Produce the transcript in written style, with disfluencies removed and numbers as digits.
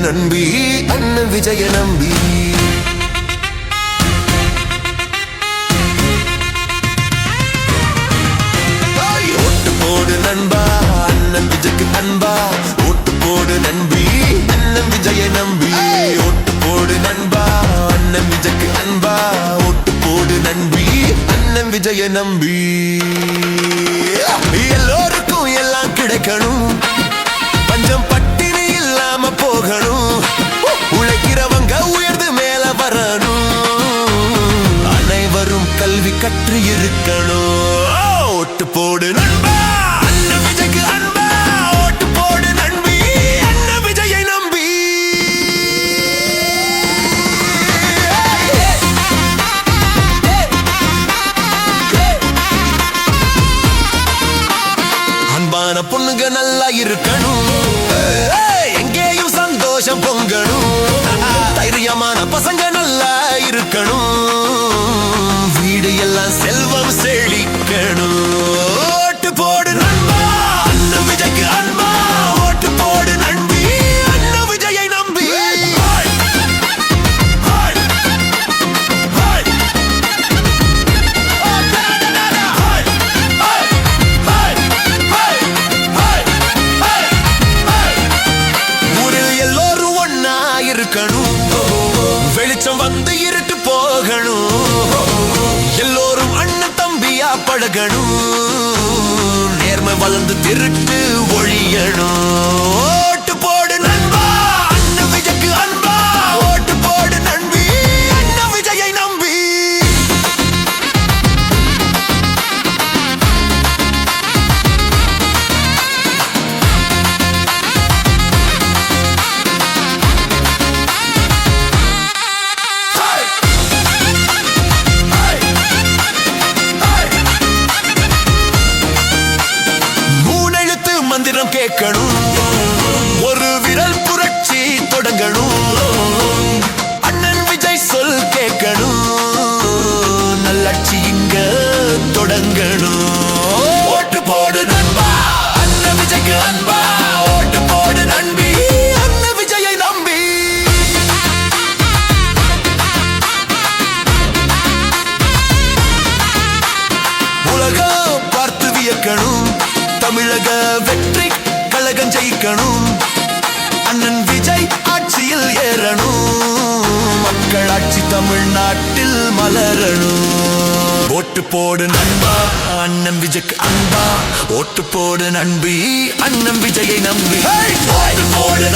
நம்பி அண்ணன் விஜய நம்பி ஓட்டு போடு நண்பா அண்ணன் விஜய்க்கு அன்பா ஓட்டு போடு நம்பி அண்ணன் விஜய நம்பி ஓட்டு போடு நண்பா அண்ணன் விஜய்க்கு அன்பா ஓட்டு போடு நம்பி அண்ணன் விஜய நம்பி எல்லோருக்கும் எல்லாம் கிடைக்கணும் பஞ்சம் பட்டினி இல்லாம போகணும் உழைக்கிறவங்க உயர்ந்து மேல வரணும் அனைவரும் கல்வி கற்று இருக்கணும் ஓட்டு போடு நண்பா அண்ணன் விஜய்க்கு அன்பா ஓட்டு போடு நம்பி அண்ணன் விஜயை நம்பி அன்பான பொண்ணுங்க நல்லா இருக்கணும் எங்கேயும் சந்தோஷம் பொங்கணும் தைரியமான பசங்க நல்லா இருக்கணும் வீடு எல்லாம் செல்வம் செழிக்கணும் ஓட்டு போடு நண்பா அண்ணன் விஜய்க்கு அன்பா ஓட்டு போடு நம்பி அண்ணன் விஜயை நம்பி வெளிச்சம் வந்து இருட்டு போகணும் எல்லோரும் அண்ணன் தம்பியா பழகணும் நேர்மை வளர்ந்து திருட்டு ஒழியணும் ஓட்டு போடு நண்பா அண்ணன் விஜய்க்கு அன்பா ஓட்டு போடு நம்பி அண்ணன் விஜயை நம்பி மந்திரம் கேட்கணும் ஒரு விரல் புரட்சி தொடங்கணும் அண்ணன் விஜய் சொல் கேட்கணும் நல்லாட்சி இங்க தொடங்கணும் ஓட்டு போடு நண்பா அண்ணன் விஜய்க்கு அன்பா ஓட்டு போடு நம்பி அண்ணன் விஜயை நம்பி உலகம் பார்த்து வியக்கணும் தமிழக வெற்றி கழகம் ஜெயிக்கணும் அண்ணன் விஜய் ஆட்சியில் ஏறணும் மக்களாட்சி தமிழ்நாட்டில் மலரணும் ஓட்டு போடு நண்பா அண்ணன் விஜய்க்கு அன்பா ஓட்டு போடு நம்பி அண்ணன் விஜயை நம்பி ஓட்டு போடு